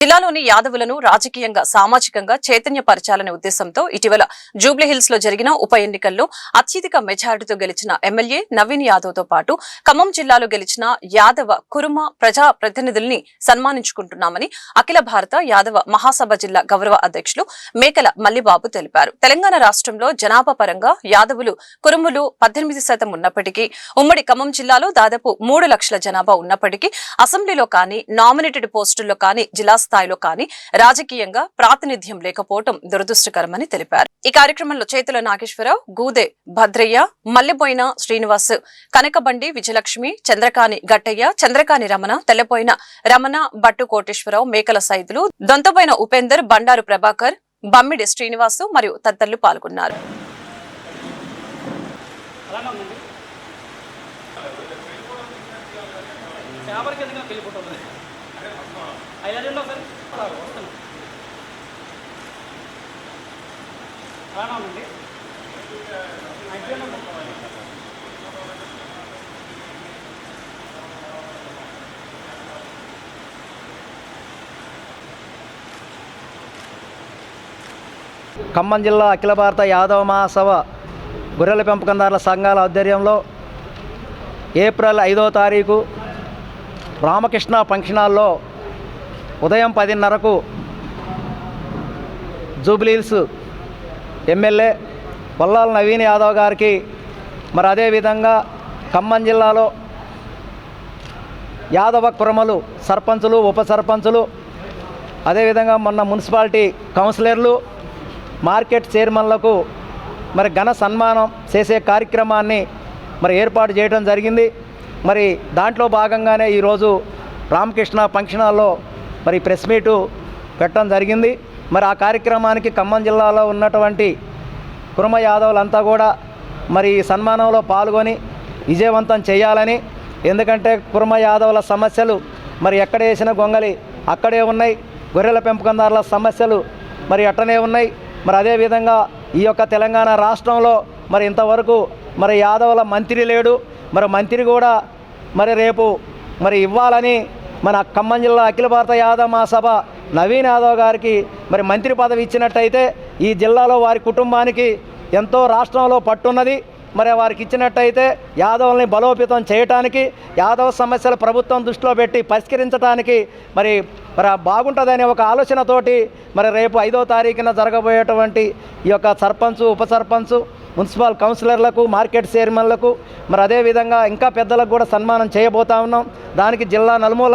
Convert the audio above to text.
జిల్లాలోని యాదవులను రాజకీయంగా సామాజికంగా చైతన్యపరచాలనే ఉద్దేశంతో ఇటీవల జూబ్లీహిల్స్ లో జరిగిన ఉప ఎన్నికల్లో అత్యధిక మెజారిటీతో గెలిచిన ఎమ్మెల్యే నవీన్ యాదవ్ తో పాటు ఖమ్మం జిల్లాలో గెలిచిన యాదవ కురుమ ప్రజా ప్రతినిధుల్ని సన్మానించుకుంటున్నామని అఖిల భారత యాదవ మహాసభ జిల్లా గౌరవ అధ్యక్షులు మేకల మల్లిబాబు తెలిపారు. తెలంగాణ రాష్ట్రంలో జనాభా పరంగా యాదవులు కురుములు 18% ఉన్నప్పటికీ ఉమ్మడి ఖమ్మం జిల్లాలో దాదాపు 3 లక్షల జనాభా ఉన్నప్పటికీ అసెంబ్లీలో కానీ నామినేటెడ్ పోస్టుల్లో కానీ జిల్లా స్థాయిలో కానీ రాజకీయంగా ప్రాతినిధ్యం లేకపోవడం దురదృష్టకరమని తెలిపారు. ఈ కార్యక్రమంలో చేతుల నాగేశ్వరరావు, గూదే భద్రయ్య, మల్లెబోయిన శ్రీనివాస్, కనకబండి విజయలక్ష్మి, చంద్రకాని గట్టయ్య, చంద్రకాని రమణ, తెల్లపోయిన రమణ, బట్టు కోటేశ్వరరావు, మేకల సైదులు, దొంతపోయిన ఉపేందర్, బండారు ప్రభాకర్, బమ్మిడి శ్రీనివాసు మరియు తదితరులు పాల్గొన్నారు. ఖమ్మం జిల్లా అఖిల భారత యాదవ మహాసభ గొర్రెల పెంపకందారుల సంఘాల ఆధ్వర్యంలో ఏప్రిల్ 5వ తారీఖు రామకృష్ణ ఫంక్షన్ హాల్లో ఉదయం 10:30కు జూబ్లీహిల్స్ ఎమ్మెల్యే వల్లాల నవీన్ యాదవ్ గారికి, మరి అదేవిధంగా ఖమ్మం జిల్లాలో యాదవ కురమలు సర్పంచులు, ఉప సర్పంచులు, అదేవిధంగా మొన్న మున్సిపాలిటీ కౌన్సిలర్లు, మార్కెట్ చైర్మన్లకు మరి ఘన సన్మానం చేసే కార్యక్రమాన్ని మరి ఏర్పాటు చేయడం జరిగింది. మరి దాంట్లో భాగంగానే ఈరోజు రామకృష్ణ ఫంక్షన్ హాల్లో మరి ప్రెస్ మీటు పెట్టడం జరిగింది. మరి ఆ కార్యక్రమానికి ఖమ్మం జిల్లాలో ఉన్నటువంటి కురుమ యాదవులంతా కూడా మరి ఈ సన్మానంలో పాల్గొని విజయవంతం చేయాలని, ఎందుకంటే కురుమ యాదవుల సమస్యలు మరి ఎక్కడ వేసిన గొంగలి అక్కడే ఉన్నాయి, గొర్రెల పెంపకందారుల సమస్యలు మరి అట్టనే ఉన్నాయి. మరి అదేవిధంగా ఈ యొక్క తెలంగాణ రాష్ట్రంలో మరి ఇంతవరకు మరి యాదవుల మంత్రి లేడు. మరి మంత్రి కూడా మరి రేపు మరి ఇవ్వాలని మన ఖమ్మం జిల్లా అఖిల భారత యాదవ మహాసభ నవీన్ యాదవ్ గారికి మరి మంత్రి పదవి ఇచ్చినట్టయితే ఈ జిల్లాలో వారి కుటుంబానికి ఎంతో రాష్ట్రంలో పట్టున్నది. మరి వారికి ఇచ్చినట్టయితే యాదవుల్ని బలోపేతం చేయటానికి, యాదవ సమస్యలు ప్రభుత్వం దృష్టిలో పెట్టి పరిష్కరించడానికి మరి బాగుంటుందనే ఒక ఆలోచనతోటి మరి రేపు 5వ తారీఖున జరగబోయేటువంటి ఈ యొక్క సర్పంచ్, ఉప సర్పంచ్, మున్సిపల్ కౌన్సిలర్లకు, మార్కెట్ చైర్మన్లకు మరి అదేవిధంగా ఇంకా పెద్దలకు కూడా సన్మానం చేయబోతా ఉన్నాం. దానికి జిల్లా నలుమూల